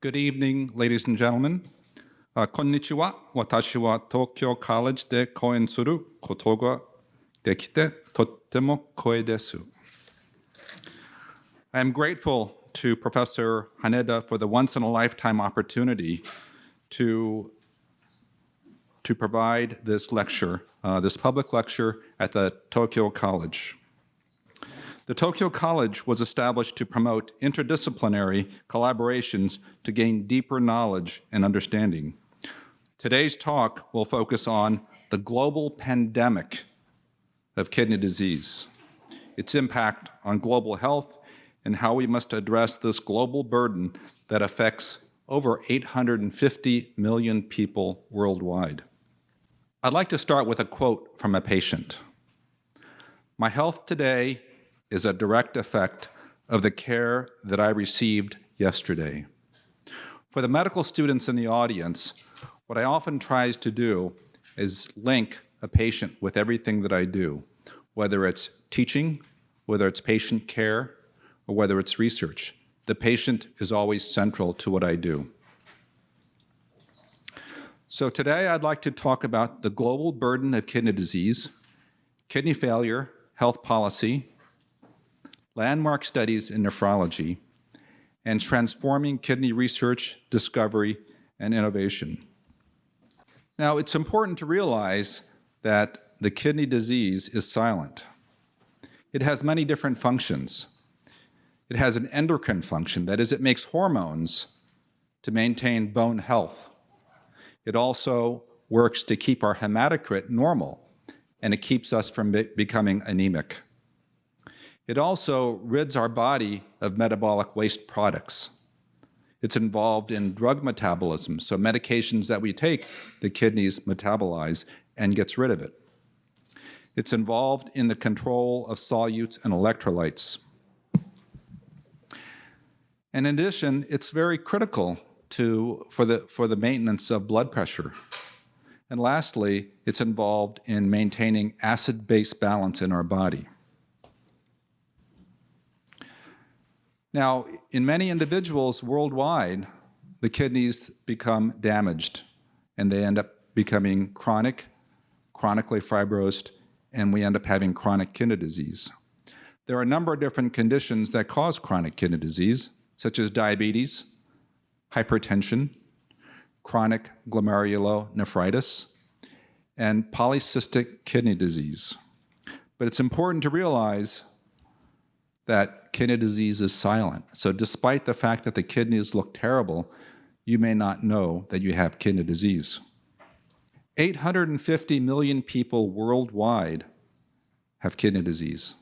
Good evening, ladies and gentlemen. こんにちは。私は東京カレッジで講演することができてとっても光栄です。I am grateful to Professor Haneda for the once-in-a-lifetime opportunity to provide this lecture, this public lecture at the Tokyo College. The Tokyo College was established to promote interdisciplinary collaborations to gain deeper knowledge and understanding. Today's talk will focus on the global pandemic of kidney disease, its impact on global health, and how we must address this global burden that affects over 850 million people worldwide. I'd like to start with a quote from a patient. "My health today is a direct effect of the care that I received yesterday." For the medical students in the audience, what I often try to do is link a patient with everything that I do, whether it's teaching, whether it's patient care, or whether it's research. The patient is always central to what I do. So today I'd like to talk about the global burden of kidney disease, kidney failure, health policy, landmark studies in nephrology, and transforming kidney research, discovery, and innovation. Now, it's important to realize that the kidney disease is silent. It has many different functions. It has an endocrine function, that is, it makes hormones to maintain bone health. It also works to keep our hematocrit normal, and it keeps us from becoming anemic. It also rids our body of metabolic waste products. It's involved in drug metabolism, so medications that we take, the kidneys metabolize and gets rid of it. It's involved in the control of solutes and electrolytes. And in addition, it's very critical for the maintenance of blood pressure. And lastly, it's involved in maintaining acid-base balance in our body. Now, in many individuals worldwide, the kidneys become damaged, and they end up becoming chronically fibrosed, and we end up having chronic kidney disease. There are a number of different conditions that cause chronic kidney disease, such as diabetes, hypertension, chronic glomerulonephritis, and polycystic kidney disease. But it's important to realize that kidney disease is silent. So despite the fact that the kidneys look terrible, you may not know that you have kidney disease. 850 million people worldwide have kidney disease.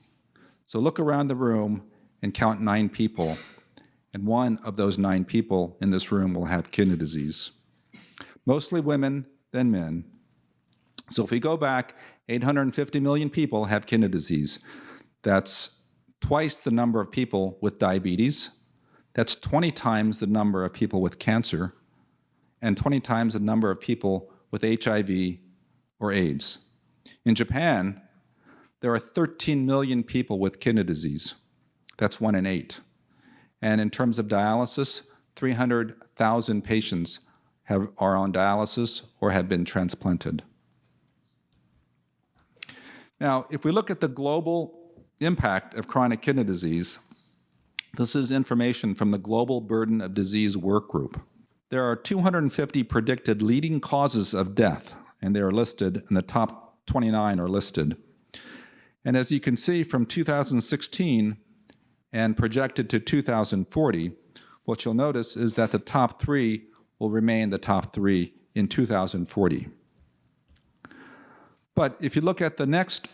So look around the room and count 9 people, and one of those 9 people in this room will have kidney disease. Mostly women, then men. So if we go back, 850 million people have kidney disease. That's twice the number of people with diabetes. That's 20 times the number of people with cancer, and 20 times the number of people with HIV or AIDS. In Japan, there are 13 million people with kidney disease. That's 1 in 8. And in terms of dialysis, 300,000 patients are on dialysis or have been transplanted. Now, if we look at the global impact of chronic kidney disease, this is information from the Global Burden of Disease Work Group. There are 250 predicted leading causes of death, and they are listed, and the top 29 are listed. And as you can see from 2016 and projected to 2040, what you'll notice is that the top 3 will remain the top 3 in 2040. But if you look at the next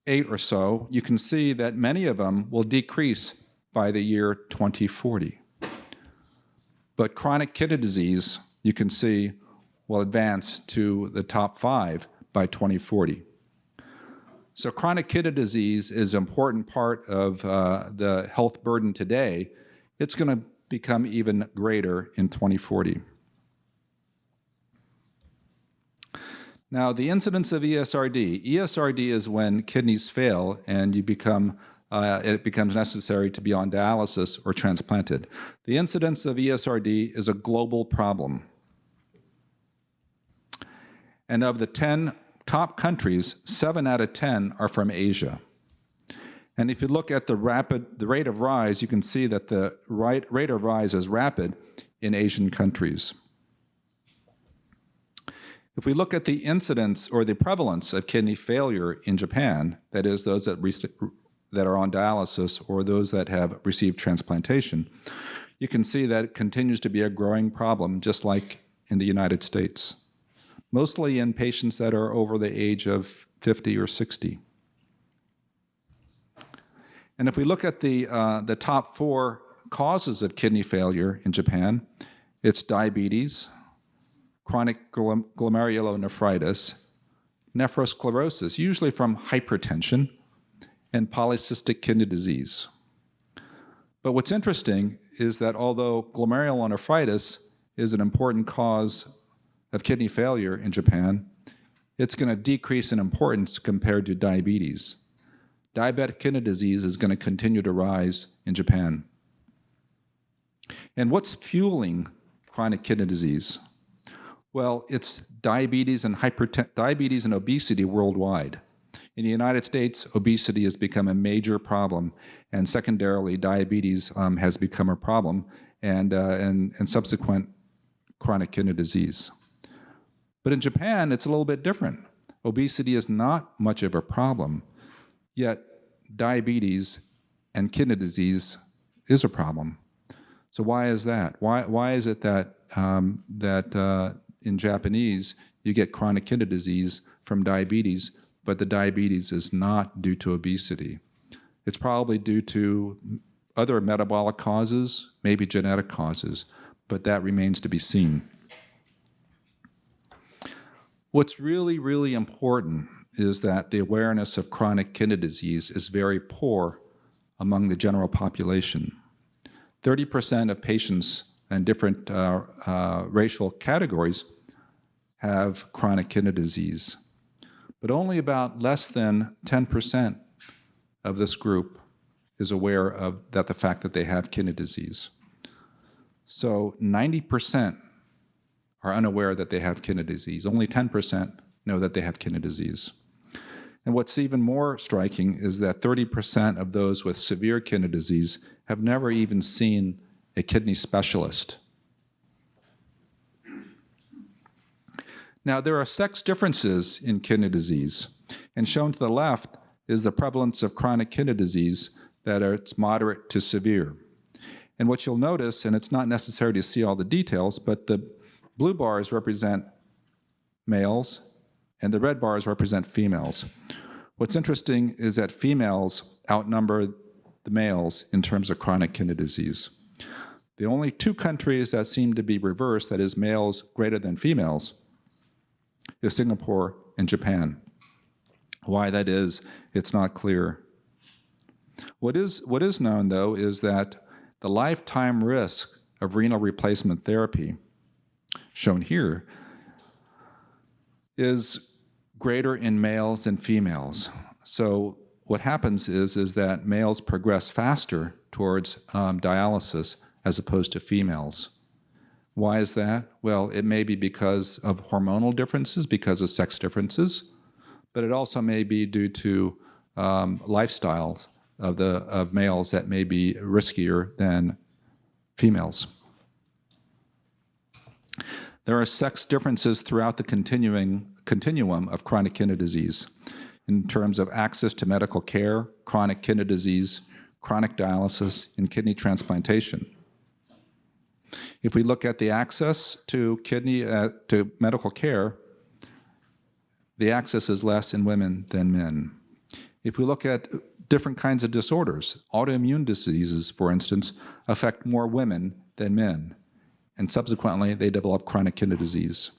8 or so, you can see that many of them will decrease by the year 2040. But chronic kidney disease, you can see, will advance to the top 5 by 2040. So chronic kidney disease is an important part of the health burden today. It's going to become even greater in 2040. Now, the incidence of ESRD. ESRD is when kidneys fail and you become it becomes necessary to be on dialysis or transplanted. The incidence of ESRD is a global problem. And of the 10 top countries, 7 out of 10 are from Asia. And if you look at the rate of rise, you can see that the rate of rise is rapid in Asian countries. If we look at the incidence or the prevalence of kidney failure in Japan, that is, those that are on dialysis or those that have received transplantation, you can see that it continues to be a growing problem, just like in the United States, mostly in patients that are over the age of 50 or 60. And if we look at the top 4 causes of kidney failure in Japan, it's diabetes, chronic glomerulonephritis, nephrosclerosis, usually from hypertension, and polycystic kidney disease. But what's interesting is that although glomerulonephritis is an important cause of kidney failure in Japan, it's going to decrease in importance compared to diabetes. Diabetic kidney disease is going to continue to rise in Japan. And what's fueling chronic kidney disease? Well, it's diabetes and obesity worldwide. In the United States, obesity has become a major problem, and secondarily, diabetes has become a problem, and subsequent chronic kidney disease. But in Japan, it's a little bit different. Obesity is not much of a problem, yet diabetes and kidney disease is a problem. So why is that? Why is it that in Japanese, you get chronic kidney disease from diabetes, but the diabetes is not due to obesity? It's probably due to other metabolic causes, maybe genetic causes, but that remains to be seen. What's really, really important is that the awareness of chronic kidney disease is very poor among the general population. 30% of patients in different racial categories have chronic kidney disease, but only about less than 10% of this group is aware of the fact that they have kidney disease. So 90% are unaware that they have kidney disease. Only 10% know that they have kidney disease. And what's even more striking is that 30% of those with severe kidney disease have never even seen a kidney specialist. Now, there are sex differences in kidney disease, and shown to the left is the prevalence of chronic kidney disease that it's moderate to severe. And what you'll notice, and it's not necessary to see all the details, but the blue bars represent males, and the red bars represent females. What's interesting is that females outnumber the males in terms of chronic kidney disease. The only 2 countries that seem to be reversed, that is males greater than females, is Singapore and Japan. Why that is, it's not clear. What is known, though, is that the lifetime risk of renal replacement therapy, shown here, is greater in males than females. So what happens is that males progress faster towards dialysis as opposed to females. Why is that? Well, it may be because of hormonal differences, because of sex differences, but it also may be due to lifestyles of males that may be riskier than females. There are sex differences throughout the continuum of chronic kidney disease in terms of access to medical care, chronic kidney disease, chronic dialysis, and kidney transplantation. If we look at the access to medical care, the access is less in women than men. If we look at different kinds of disorders, autoimmune diseases, for instance, affect more women than men, and subsequently they develop chronic kidney disease.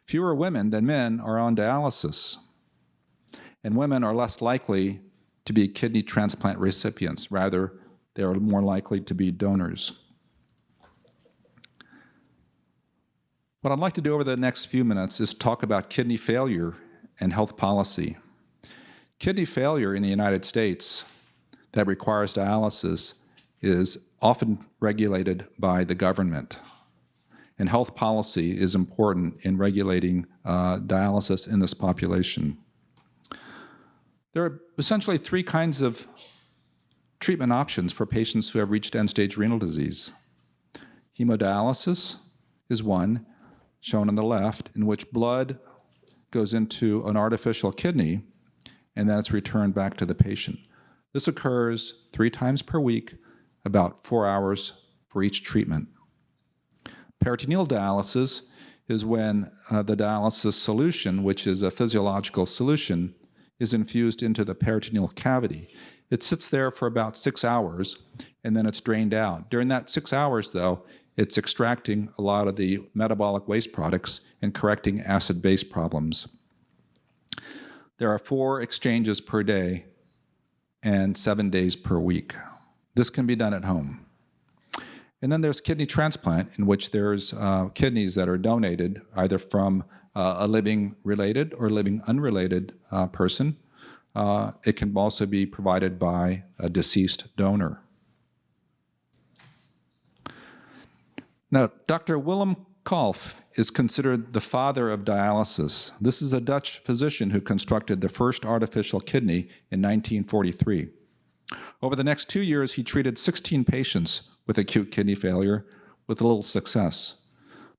Fewer women than men are on dialysis, and women are less likely to be kidney transplant recipients. Rather, they are more likely to be donors. What I'd like to do over the next few minutes is talk about kidney failure and health policy. Kidney failure in the United States, that requires dialysis is often regulated by the government. And health policy is important in regulating dialysis in this population. There are essentially three kinds of treatment options for patients who have reached end-stage renal disease. Hemodialysis is one, shown on the left, in which blood goes into an artificial kidney and then it's returned back to the patient. This occurs 3 times per week, about 4 hours for each treatment. Peritoneal dialysis is when the dialysis solution, which is a physiological solution, is infused into the peritoneal cavity. It sits there for about 6 hours, and then it's drained out. During that 6 hours, though, it's extracting a lot of the metabolic waste products and correcting acid-base problems. There are 4 exchanges per day and 7 days per week. This can be done at home. And then there's kidney transplant, in which there's kidneys that are donated either from a living-related or living-unrelated person. It can also be provided by a deceased donor. Now, Dr. Willem Kolpf is considered the father of dialysis. This is a Dutch physician who constructed the first artificial kidney in 1943. Over the next 2 years, he treated 16 patients with acute kidney failure with little success.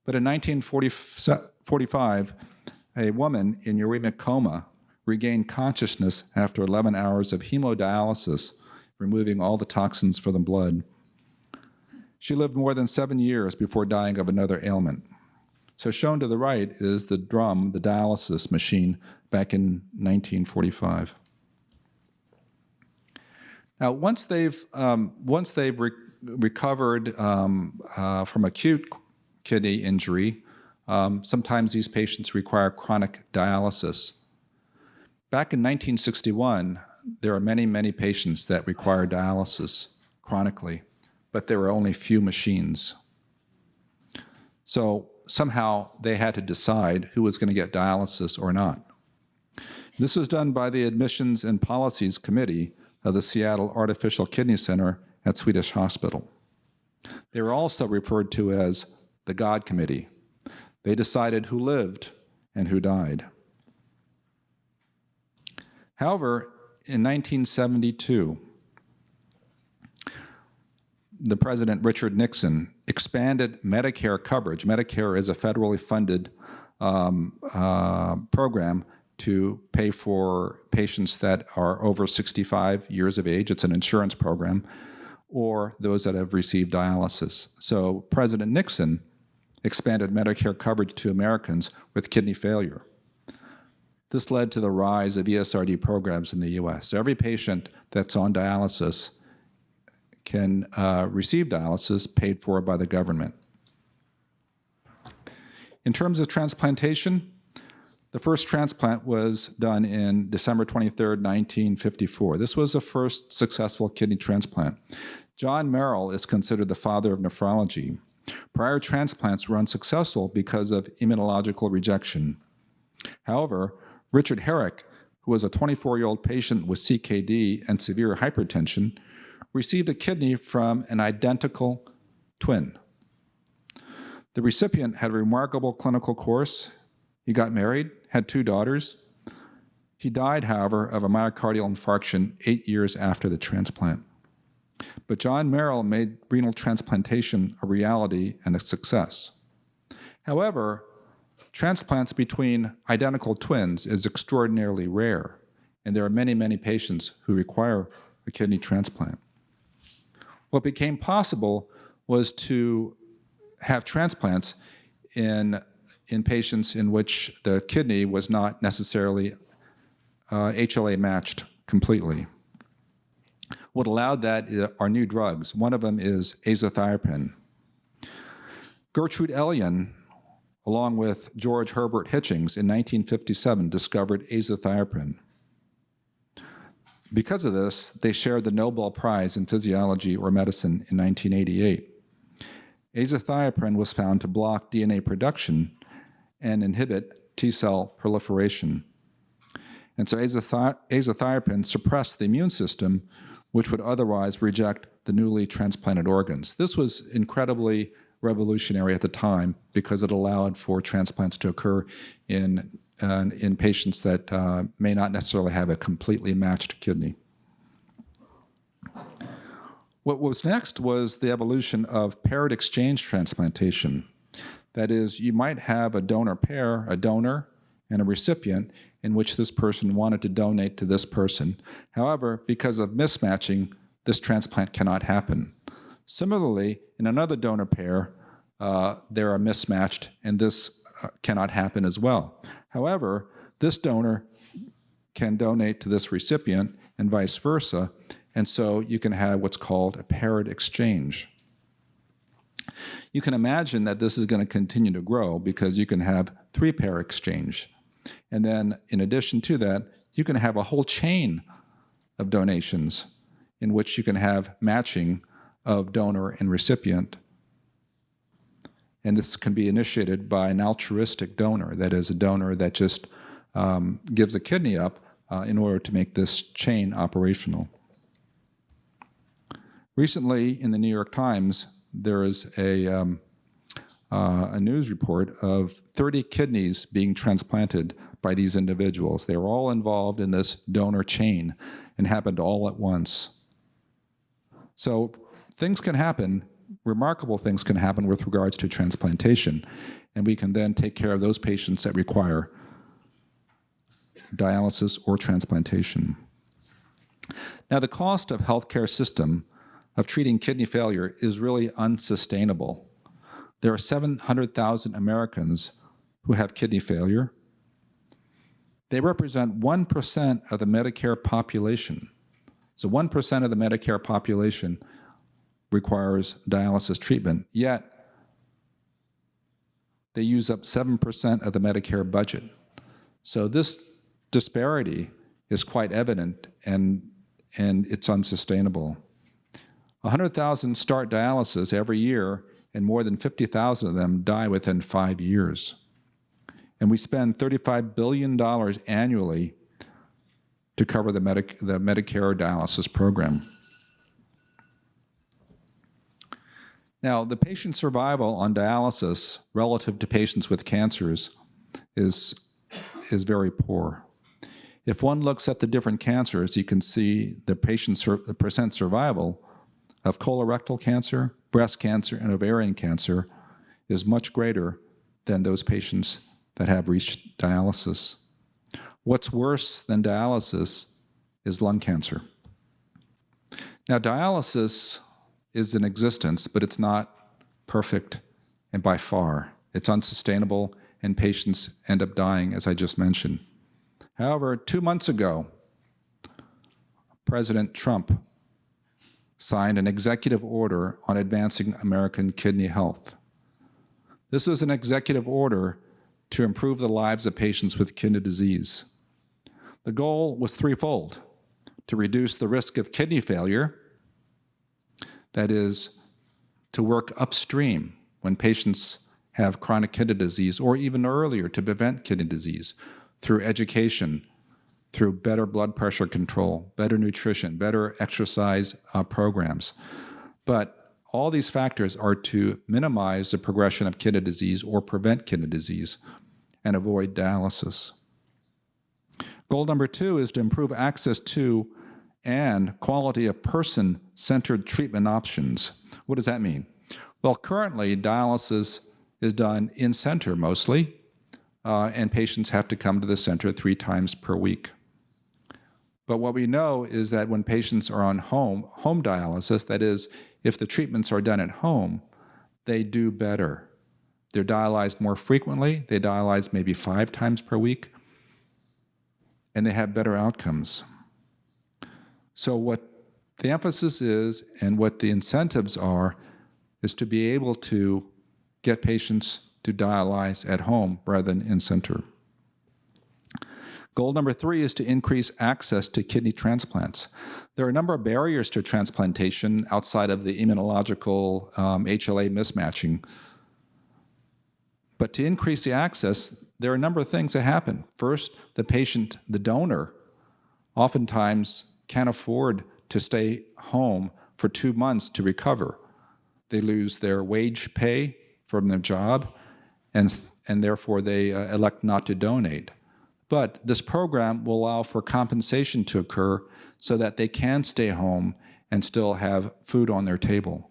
But in 1945, a woman in uremic coma regained consciousness after 11 hours of hemodialysis, removing all the toxins from the blood. She lived more than 7 years before dying of another ailment. So shown to the right is the drum, the dialysis machine, back in 1945. Now, once they've recovered from acute kidney injury, sometimes these patients require chronic dialysis. Back in 1961, there are many, many patients that require dialysis chronically, but there were only few machines. So somehow they had to decide who was going to get dialysis or not. This was done by the Admissions and Policies Committee of the Seattle Artificial Kidney Center at Swedish Hospital. They were also referred to as the God Committee. They decided who lived and who died. However, in 1972, the President Richard Nixon expanded Medicare coverage. Medicare is a federally funded program to pay for patients that are over 65 years of age. It's an insurance program, or those that have received dialysis. So President Nixon expanded Medicare coverage to Americans with kidney failure. This led to the rise of ESRD programs in the US. So every patient that's on dialysis can receive dialysis paid for by the government. In terms of transplantation, the first transplant was done in December 23rd, 1954. This was the first successful kidney transplant. John Merrill is considered the father of nephrology. Prior transplants were unsuccessful because of immunological rejection. However, Richard Herrick, who was a 24-year-old patient with CKD and severe hypertension, received a kidney from an identical twin. The recipient had a remarkable clinical course. He got married, had 2 daughters. He died, however, of a myocardial infarction 8 years after the transplant. But John Merrill made renal transplantation a reality and a success. However, transplants between identical twins is extraordinarily rare, and there are many, many patients who require a kidney transplant. What became possible was to have transplants in patients in which the kidney was not necessarily HLA matched completely. What allowed that are new drugs. One of them is azathioprine. Gertrude Elion, along with George Herbert Hitchings in 1957, discovered azathioprine. Because of this, they shared the Nobel Prize in Physiology or Medicine in 1988. Azathioprine was found to block DNA production and inhibit T-cell proliferation. And so azathioprine suppressed the immune system, which would otherwise reject the newly transplanted organs. This was incredibly revolutionary at the time because it allowed for transplants to occur in patients that may not necessarily have a completely matched kidney. What was next was the evolution of Parrot Exchange transplantation. That is, you might have a donor pair, a donor and a recipient, in which this person wanted to donate to this person. However, because of mismatching, this transplant cannot happen. Similarly, in another donor pair, they are mismatched, and this cannot happen as well. However, this donor can donate to this recipient and vice versa, and so you can have what's called a Parrot Exchange. You can imagine that this is going to continue to grow because you can have 3-pair exchange. And then in addition to that, you can have a whole chain of donations in which you can have matching of donor and recipient. And this can be initiated by an altruistic donor, that is, a donor that just gives a kidney up in order to make this chain operational. Recently, in the New York Times, there is a news report of 30 kidneys being transplanted by these individuals. They were all involved in this donor chain and happened all at once. So things can happen, remarkable things can happen with regards to transplantation, and we can then take care of those patients that require dialysis or transplantation. Now, the cost of healthcare system of treating kidney failure is really unsustainable. There are 700,000 Americans who have kidney failure. They represent 1% of the Medicare population. So 1% of the Medicare population requires dialysis treatment, yet they use up 7% of the Medicare budget. So this disparity is quite evident, and it's unsustainable. 100,000 start dialysis every year, and more than 50,000 of them die within 5 years. And we spend $35 billion annually to cover the Medicare dialysis program. Now, the patient survival on dialysis relative to patients with cancers is very poor. If one looks at the different cancers, you can see the percent survival of colorectal cancer, breast cancer, and ovarian cancer is much greater than those patients that have reached dialysis. What's worse than dialysis is lung cancer. Now, dialysis is in existence, but it's not perfect, and by far. It's unsustainable, and patients end up dying, as I just mentioned. However, 2 months ago, President Trump signed an executive order on advancing American kidney health. This was an executive order to improve the lives of patients with kidney disease. The goal was threefold: to reduce the risk of kidney failure, that is, to work upstream when patients have chronic kidney disease, or even earlier to prevent kidney disease through education, through better blood pressure control, better nutrition, better exercise programs. But all these factors are to minimize the progression of kidney disease or prevent kidney disease and avoid dialysis. Goal number 2 is to improve access to and quality of person-centered treatment options. What does that mean? Well, currently, dialysis is done in-center mostly, and patients have to come to the center 3 times per week. But what we know is that when patients are on home dialysis, that is, if the treatments are done at home, they do better. They're dialyzed more frequently. They dialyze maybe 5 times per week, and they have better outcomes. So what the emphasis is and what the incentives are is to be able to get patients to dialyze at home rather than in-center. Goal number 3 is to increase access to kidney transplants. There are a number of barriers to transplantation outside of the immunological HLA mismatching. But to increase the access, there are a number of things that happen. First, the patient, the donor, oftentimes can't afford to stay home for 2 months to recover. They lose their wage pay from their job, and therefore they elect not to donate. But this program will allow for compensation to occur so that they can stay home and still have food on their table.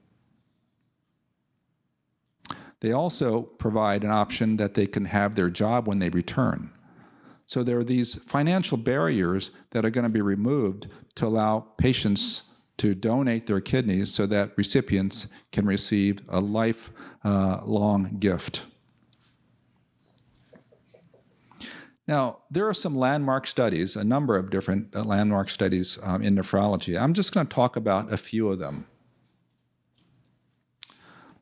They also provide an option that they can have their job when they return. So there are these financial barriers that are going to be removed to allow patients to donate their kidneys so that recipients can receive a lifelong gift. Now, there are some landmark studies, a number of different landmark studies in nephrology. I'm just going to talk about a few of them.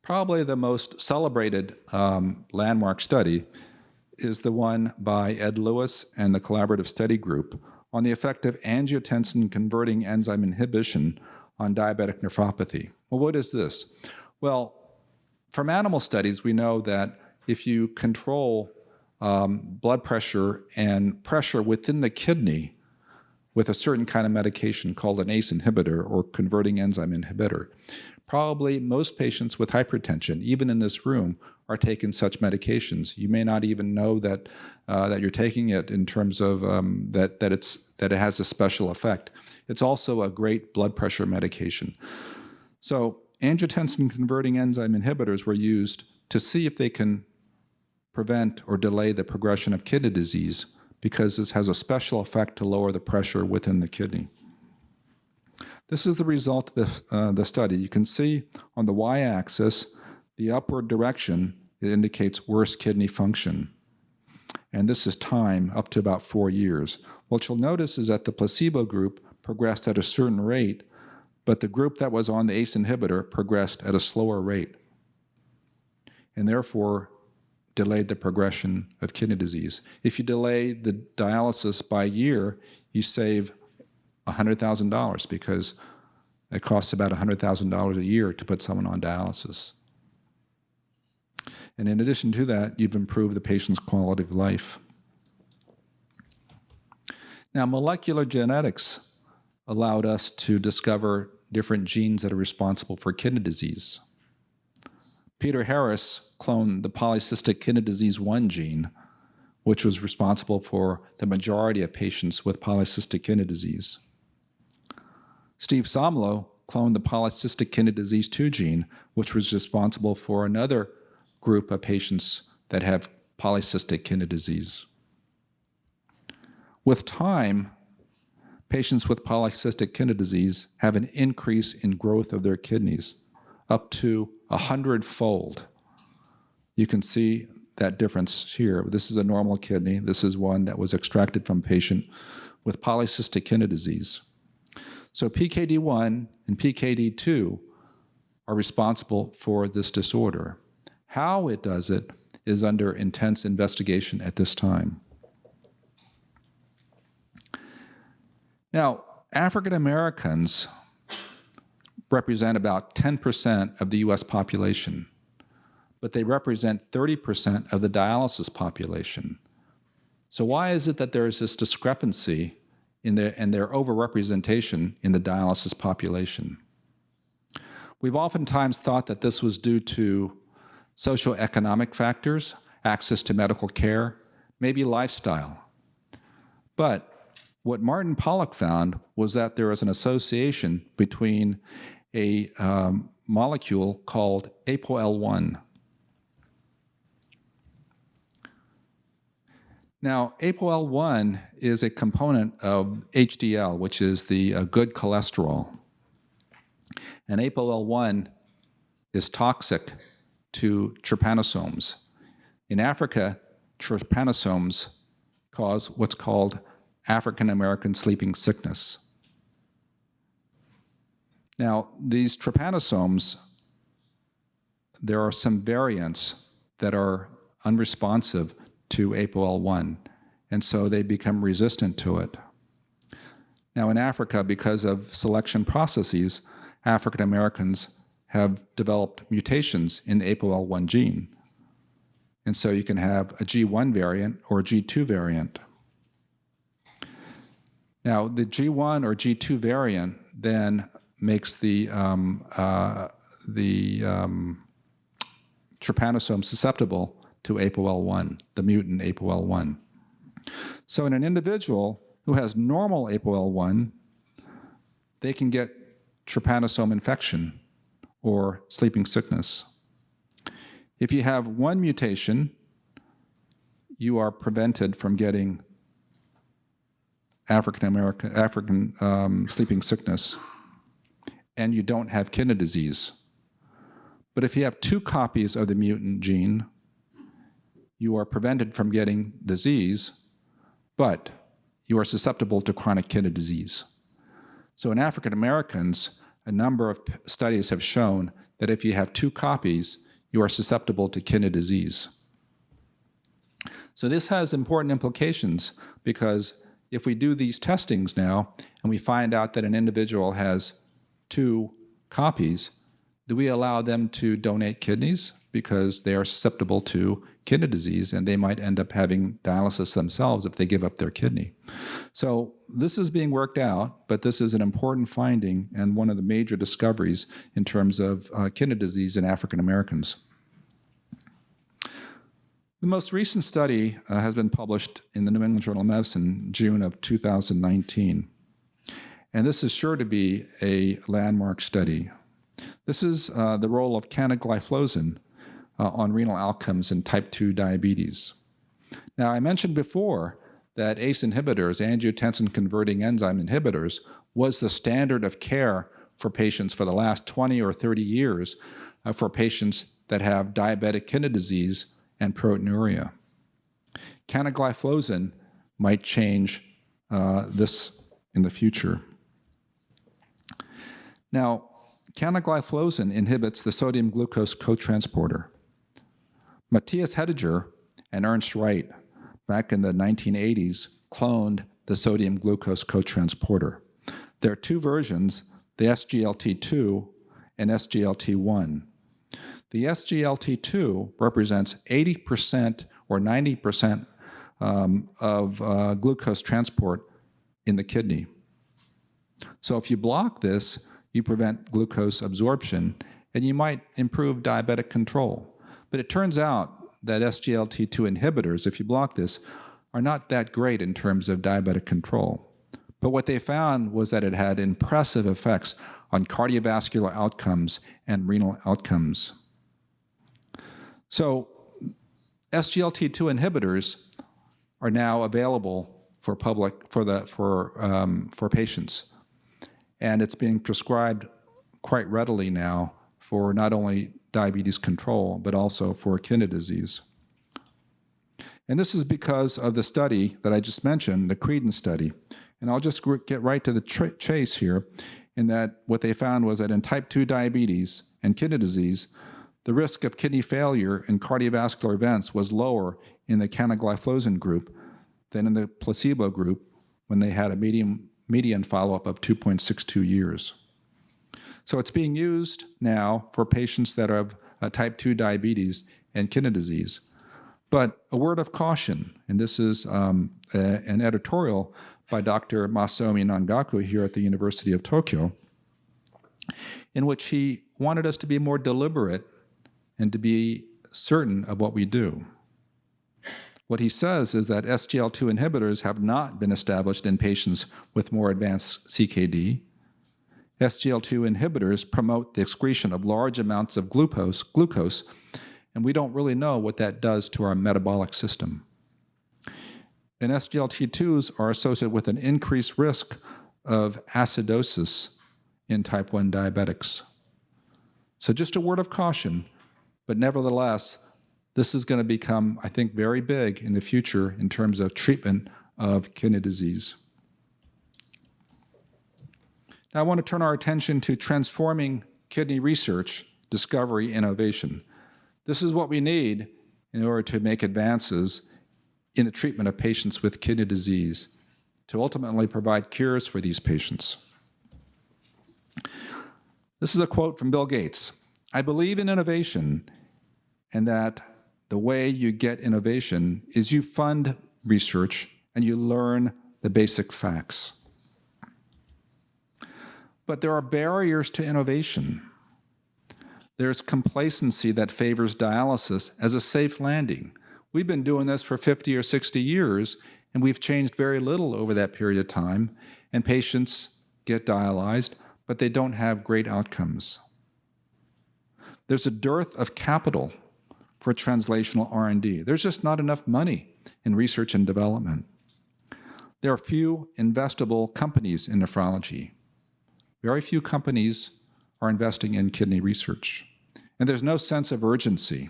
Probably the most celebrated landmark study is the one by Ed Lewis and the Collaborative Study Group on the effect of angiotensin-converting enzyme inhibition on diabetic nephropathy. Well, what is this? Well, from animal studies, we know that if you control blood pressure and pressure within the kidney with a certain kind of medication called an ACE inhibitor or converting enzyme inhibitor, probably most patients with hypertension, even in this room, are taking such medications. You may not even know that that you're taking it in terms of that it has a special effect. It's also a great blood pressure medication. So angiotensin-converting enzyme inhibitors were used to see if they can prevent or delay the progression of kidney disease because this has a special effect to lower the pressure within the kidney. This is the result of the study. You can see on the y-axis, the upward direction, it indicates worse kidney function. And this is time up to about 4 years. What you'll notice is that the placebo group progressed at a certain rate, but the group that was on the ACE inhibitor progressed at a slower rate, and therefore delayed the progression of kidney disease. If you delay the dialysis by a year, you save $100,000 because it costs about $100,000 a year to put someone on dialysis. And in addition to that, you've improved the patient's quality of life. Now, molecular genetics allowed us to discover different genes that are responsible for kidney disease. Peter Harris cloned the polycystic kidney disease 1 gene, which was responsible for the majority of patients with polycystic kidney disease. Steve Somlo cloned the polycystic kidney disease 2 gene, which was responsible for another group of patients that have polycystic kidney disease. With time, patients with polycystic kidney disease have an increase in growth of their kidneys, up to 100-fold. You can see that difference here. This is a normal kidney. This is one that was extracted from a patient with polycystic kidney disease. So PKD1 and PKD2 are responsible for this disorder. How it does it is under intense investigation at this time. Now, African Americans represent about 10% of the US population, but they represent 30% of the dialysis population. So why is it that there is this discrepancy in their overrepresentation in the dialysis population? We've oftentimes thought that this was due to socioeconomic factors, access to medical care, maybe lifestyle. But what Martin Pollack found was that there is an association between a molecule called ApoL1. Now, ApoL1 is a component of HDL, which is the good cholesterol. And ApoL1 is toxic to trypanosomes. In Africa, trypanosomes cause what's called African American sleeping sickness. Now, these trypanosomes, there are some variants that are unresponsive to ApoL1, and so they become resistant to it. Now, in Africa, because of selection processes, African Americans have developed mutations in the ApoL1 gene. And so you can have a G1 variant or a G2 variant. Now, the G1 or G2 variant then makes the trypanosome susceptible to ApoL1, the mutant ApoL1. So in an individual who has normal ApoL1, they can get trypanosome infection or sleeping sickness. If you have one mutation, you are prevented from getting African sleeping sickness, and you don't have kidney disease. But if you have two copies of the mutant gene, you are prevented from getting disease, but you are susceptible to chronic kidney disease. So in African Americans, a number of studies have shown that if you have two copies, you are susceptible to kidney disease. So this has important implications, because if we do these testings now and we find out that an individual has two copies, do we allow them to donate kidneys because they are susceptible to kidney disease and they might end up having dialysis themselves if they give up their kidney? So this is being worked out, but this is an important finding and one of the major discoveries in terms of kidney disease in African Americans. The most recent study has been published in the New England Journal of Medicine, June of 2019. And this is sure to be a landmark study. This is the role of Canadaglyphlosin on renal outcomes in type 2 diabetes. Now, I mentioned before that ACE inhibitors, angiotensin-converting enzyme inhibitors, was the standard of care for patients for the last 20 or 30 years for patients that have diabetic kidney disease and proteinuria. Canadaglyphlosin might change this in the future. Now, Canadaglyphlosin inhibits the sodium glucose cotransporter. Matthias Hediger and Ernst Wright, back in the 1980s, cloned the sodium glucose cotransporter. There are two versions, the SGLT2 and SGLT1. The SGLT2 represents 80% or 90% of glucose transport in the kidney. So if you block this, you prevent glucose absorption, and you might improve diabetic control. But it turns out that SGLT2 inhibitors, if you block this, are not that great in terms of diabetic control. But what they found was that it had impressive effects on cardiovascular outcomes and renal outcomes. So SGLT2 inhibitors are now available for patients, and it's being prescribed quite readily now for not only diabetes control but also for kidney disease. And this is because of the study that I just mentioned, the Credence study. And I'll just get right to the chase here, in that what they found was that in type 2 diabetes and kidney disease, the risk of kidney failure and cardiovascular events was lower in the Canadaglyphlosin group than in the placebo group when they had a median follow-up of 2.62 years. So it's being used now for patients that have type 2 diabetes and kidney disease. But a word of caution, and this is an editorial by Dr. Masaomi Nangaku here at the University of Tokyo, in which he wanted us to be more deliberate and to be certain of what we do. What he says is that SGLT2 inhibitors have not been established in patients with more advanced CKD. SGLT2 inhibitors promote the excretion of large amounts of glucose, and we don't really know what that does to our metabolic system. And SGLT2s are associated with an increased risk of acidosis in type 1 diabetics. So just a word of caution, but nevertheless, this is going to become, I think, very big in the future in terms of treatment of kidney disease. Now I want to turn our attention to transforming kidney research, discovery, innovation. This is what we need in order to make advances in the treatment of patients with kidney disease, to ultimately provide cures for these patients. This is a quote from Bill Gates. "I believe in innovation, and that the way you get innovation is you fund research and you learn the basic facts." But there are barriers to innovation. There's complacency that favors dialysis as a safe landing. We've been doing this for 50 or 60 years, and we've changed very little over that period of time, and patients get dialyzed, but they don't have great outcomes. There's a dearth of capital for translational R&D. There's just not enough money in research and development. There are few investable companies in nephrology. Very few companies are investing in kidney research. And there's no sense of urgency.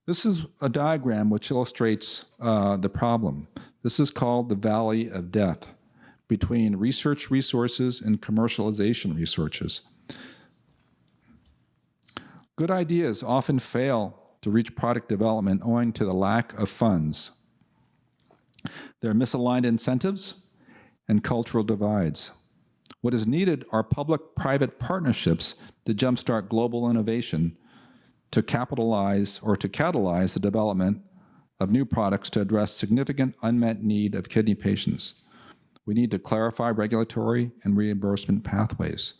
This is a diagram which illustrates the problem. This is called the Valley of Death between research resources and commercialization resources. Good ideas often fail to reach product development owing to the lack of funds. There are misaligned incentives and cultural divides. What is needed are public-private partnerships to jumpstart global innovation, to capitalize or to catalyze the development of new products to address significant unmet need of kidney patients. We need to clarify regulatory and reimbursement pathways.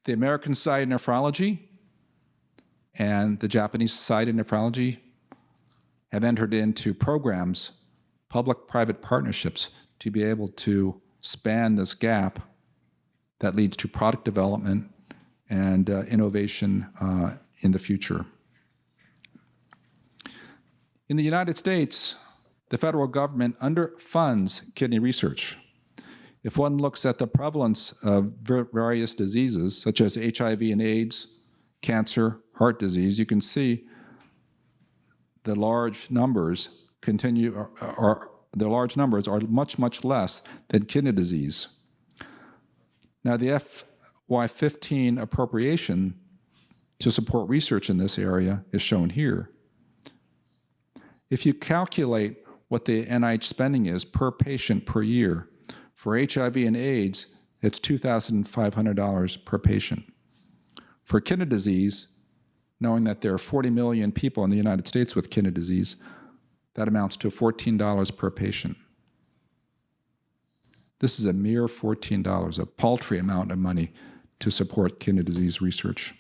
The American Society of Nephrology and the Japanese Society of Nephrology have entered into programs, public-private partnerships, to be able to span this gap that leads to product development and innovation in the future. In the United States, the federal government underfunds kidney research. If one looks at the prevalence of various diseases, such as HIV and AIDS, cancer, heart disease, you can see the large numbers are much, much less than kidney disease. Now, the FY15 appropriation to support research in this area is shown here. If you calculate what the NIH spending is per patient per year, for HIV and AIDS, it's $2,500 per patient. For kidney disease, knowing that there are 40 million people in the United States with kidney disease, that amounts to $14 per patient. This is a mere $14, a paltry amount of money to support kidney disease research.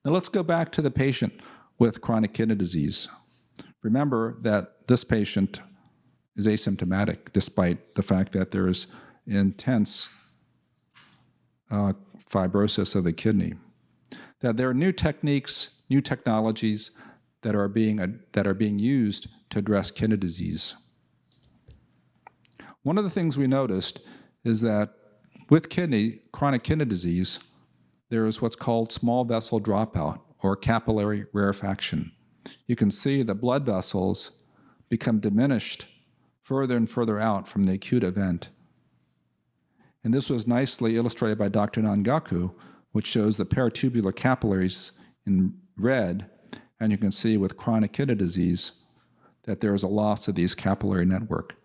Now let's go back to the patient with chronic kidney disease. Remember that this patient is asymptomatic despite the fact that there is intense fibrosis of the kidney. That there are new techniques, new technologies that are being used to address kidney disease. One of the things we noticed is that with chronic kidney disease, there is what's called small vessel dropout or capillary rarefaction. You can see the blood vessels become diminished further and further out from the acute event. And this was nicely illustrated by Dr. Nangaku, which shows the peritubular capillaries in red, and you can see with chronic kidney disease that there is a loss of these capillary network.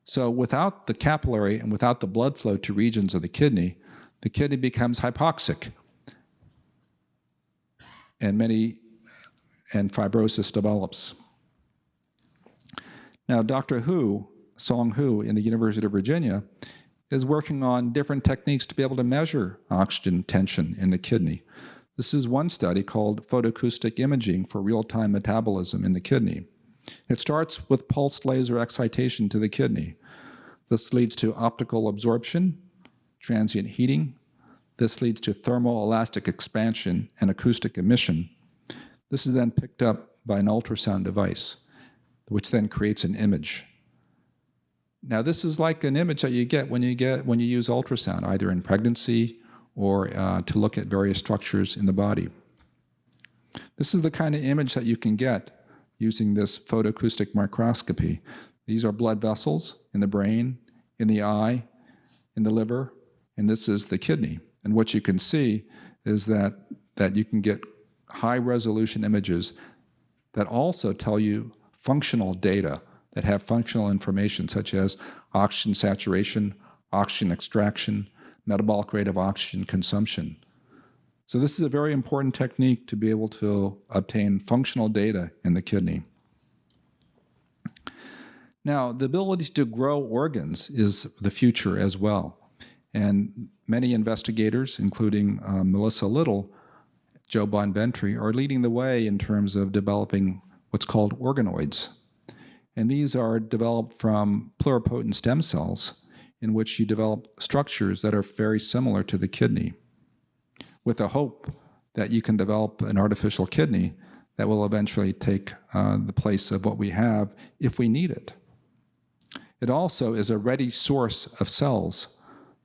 So without the capillary and without the blood flow to regions of the kidney becomes hypoxic, and fibrosis develops. Now, Dr. Song Hu in the University of Virginia is working on different techniques to be able to measure oxygen tension in the kidney. This is one study called photoacoustic imaging for real-time metabolism in the kidney. It starts with pulsed laser excitation to the kidney. This leads to optical absorption, transient heating. This leads to thermoelastic expansion and acoustic emission. This is then picked up by an ultrasound device, which then creates an image. Now, this is like an image that you get when you use ultrasound, either in pregnancy or to look at various structures in the body. This is the kind of image that you can get using this photoacoustic microscopy. These are blood vessels in the brain, in the eye, in the liver, and this is the kidney. And what you can see is that you can get high-resolution images that also tell you functional data that have functional information such as oxygen saturation, oxygen extraction, metabolic rate of oxygen consumption. So this is a very important technique to be able to obtain functional data in the kidney. Now, the ability to grow organs is the future as well. And many investigators, including Melissa Little, Joe Bonventry, are leading the way in terms of developing what's called organoids. And these are developed from pluripotent stem cells in which you develop structures that are very similar to the kidney, with the hope that you can develop an artificial kidney that will eventually take the place of what we have if we need it. It also is a ready source of cells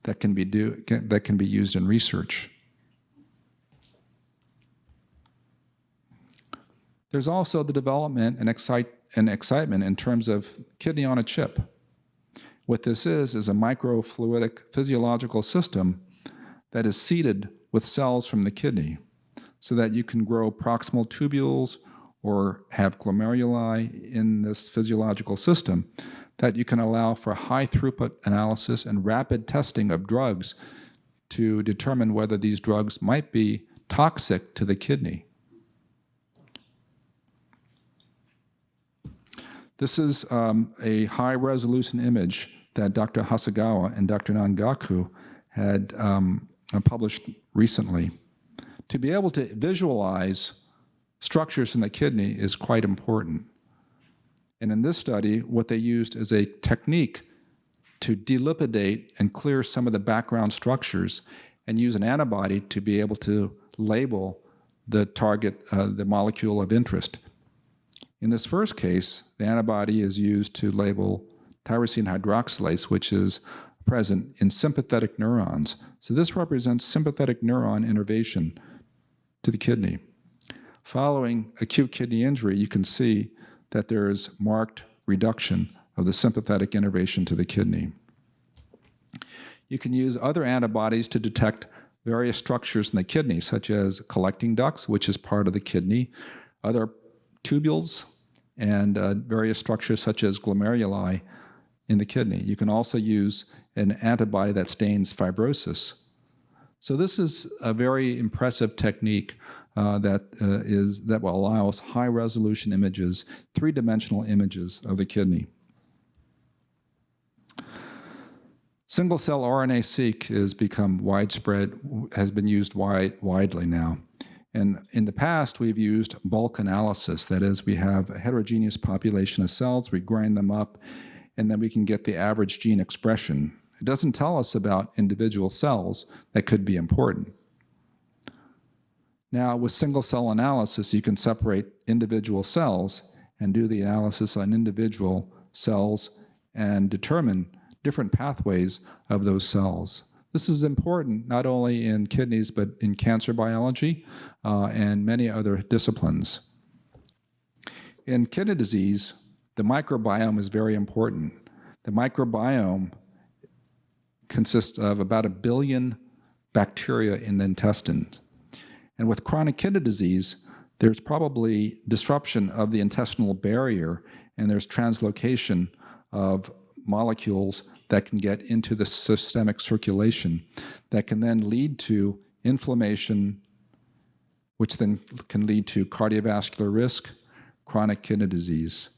that can be used in research. There's also the development and excitement in terms of kidney on a chip. What this is a microfluidic physiological system that is seeded with cells from the kidney so that you can grow proximal tubules or have glomeruli in this physiological system that you can allow for high throughput analysis and rapid testing of drugs to determine whether these drugs might be toxic to the kidney. This is a high-resolution image that Dr. Hasegawa and Dr. Nangaku had published recently. To be able to visualize structures in the kidney is quite important. And in this study, what they used is a technique to delipidate and clear some of the background structures and use an antibody to be able to label the target, the molecule of interest. In this first case, the antibody is used to label tyrosine hydroxylase, which is present in sympathetic neurons. So this represents sympathetic neuron innervation to the kidney. Following acute kidney injury, you can see that there is marked reduction of the sympathetic innervation to the kidney. You can use other antibodies to detect various structures in the kidney, such as collecting ducts, which is part of the kidney, other tubules, and various structures such as glomeruli in the kidney. You can also use an antibody that stains fibrosis. So this is a very impressive technique that will allow us high-resolution images, three-dimensional images of the kidney. Single-cell RNA-seq has become widespread, has been used widely now. And in the past, we've used bulk analysis. That is, we have a heterogeneous population of cells, we grind them up, and then we can get the average gene expression. It doesn't tell us about individual cells that could be important. Now, with single-cell analysis, you can separate individual cells and do the analysis on individual cells and determine different pathways of those cells. This is important not only in kidneys, but in cancer biology and many other disciplines. In kidney disease, the microbiome is very important. The microbiome consists of about 1 billion bacteria in the intestines. And with chronic kidney disease, there's probably disruption of the intestinal barrier, and there's translocation of molecules that can get into the systemic circulation that can then lead to inflammation, which then can lead to cardiovascular risk, chronic kidney disease.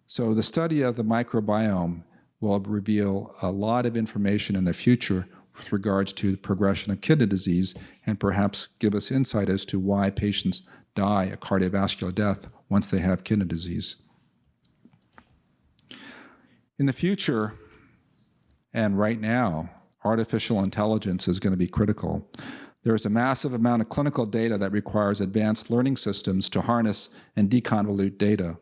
So the study of the microbiome will reveal a lot of information in the future with regards to the progression of kidney disease and perhaps give us insight as to why patients die a cardiovascular death once they have kidney disease. In the future, and right now, artificial intelligence is going to be critical. There is a massive amount of clinical data that requires advanced learning systems to harness and deconvolute data.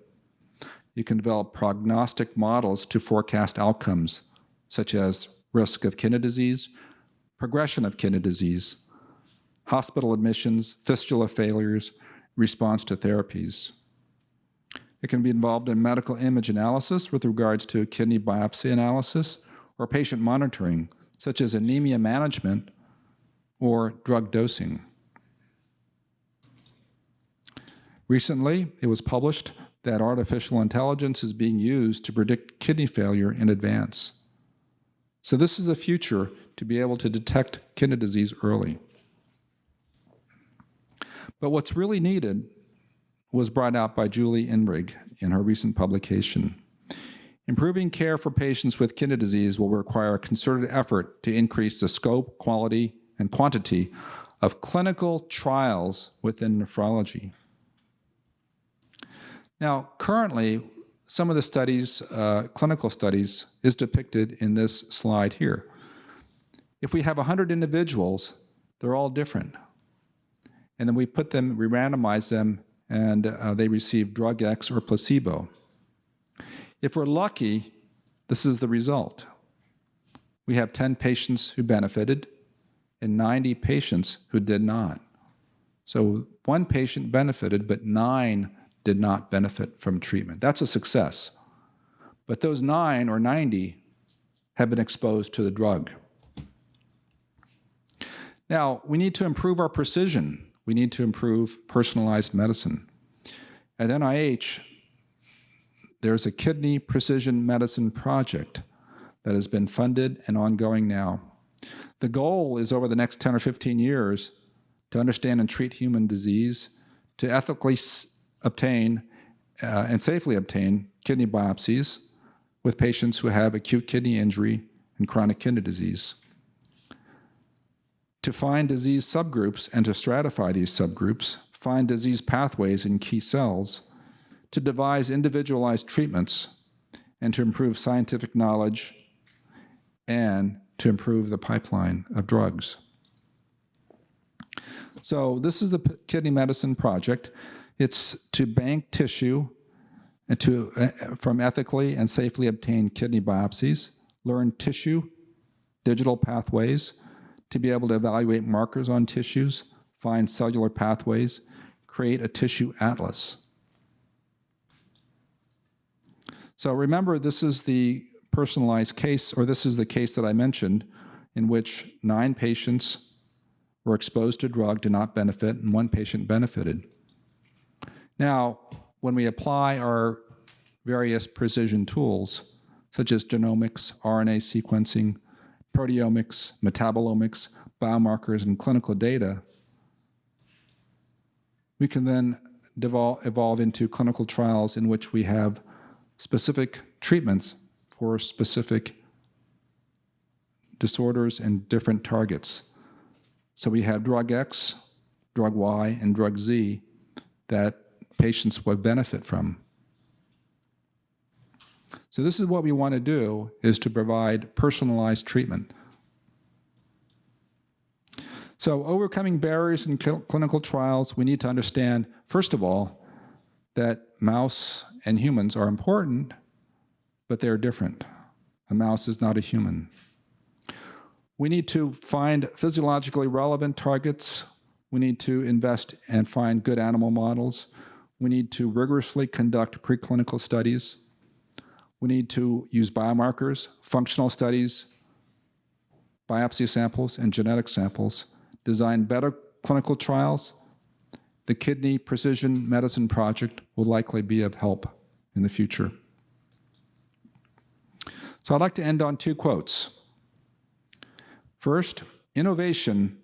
You can develop prognostic models to forecast outcomes, such as risk of kidney disease, progression of kidney disease, hospital admissions, fistula failures, response to therapies. It can be involved in medical image analysis with regards to kidney biopsy analysis or patient monitoring, such as anemia management or drug dosing. Recently, it was published that artificial intelligence is being used to predict kidney failure in advance. So this is the future to be able to detect kidney disease early. But what's really needed was brought out by Julie Inrig in her recent publication. Improving care for patients with kidney disease will require a concerted effort to increase the scope, quality, and quantity of clinical trials within nephrology. Now, currently, some of the studies, clinical studies, is depicted in this slide here. If we have 100 individuals, they're all different. And then we randomize them, and they receive drug X or placebo. If we're lucky, this is the result. We have 10 patients who benefited and 90 patients who did not. So 1 patient benefited, but 9 did not benefit from treatment. That's a success. But those 9 or 90 have been exposed to the drug. Now, we need to improve our precision. We need to improve personalized medicine. At NIH, there's a kidney precision medicine project that has been funded and ongoing now. The goal is over the next 10 or 15 years to understand and treat human disease, to ethically obtain and safely obtain kidney biopsies with patients who have acute kidney injury and chronic kidney disease, to find disease subgroups and to stratify these subgroups, find disease pathways in key cells, to devise individualized treatments, and to improve scientific knowledge, and to improve the pipeline of drugs. So this is the Kidney Medicine Project. It's to bank tissue and from ethically and safely obtained kidney biopsies, learn tissue, digital pathways, to be able to evaluate markers on tissues, find cellular pathways, create a tissue atlas. So remember, this is the personalized case, or this is the case that I mentioned, in which 9 patients were exposed to drug, did not benefit, and 1 patient benefited. Now, when we apply our various precision tools, such as genomics, RNA sequencing, proteomics, metabolomics, biomarkers, and clinical data, we can then evolve into clinical trials in which we have specific treatments for specific disorders and different targets. So we have drug X, drug Y, and drug Z that patients would benefit from. So this is what we want to do, is to provide personalized treatment. So overcoming barriers in clinical trials, we need to understand, first of all, that mouse and humans are important, but they're different. A mouse is not a human. We need to find physiologically relevant targets. We need to invest and find good animal models. We need to rigorously conduct preclinical studies. We need to use biomarkers, functional studies, biopsy samples, and genetic samples, design better clinical trials. The Kidney Precision Medicine Project will likely be of help in the future. So I'd like to end on 2 quotes. First, innovation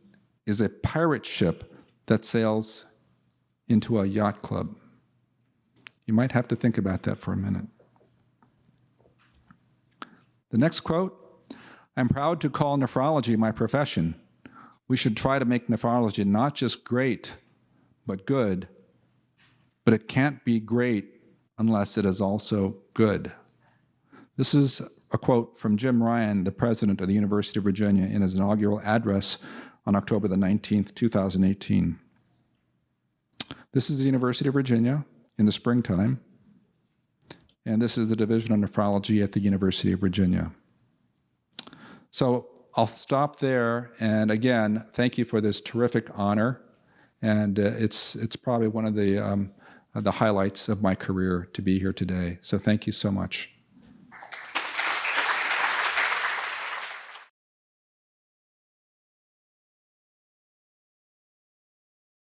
is a pirate ship that sails into a yacht club. You might have to think about that for a minute. The next quote, I'm proud to call nephrology my profession. We should try to make nephrology not just great, but good. But it can't be great unless it is also good. This is a quote from Jim Ryan, the president of the University of Virginia, in his inaugural address on October the 19th, 2018. This is the University of Virginia in the springtime, and this is the Division of Nephrology at the University of Virginia. So I'll stop there, and again, thank you for this terrific honor, and it's probably one of the highlights of my career to be here today. So thank you so much.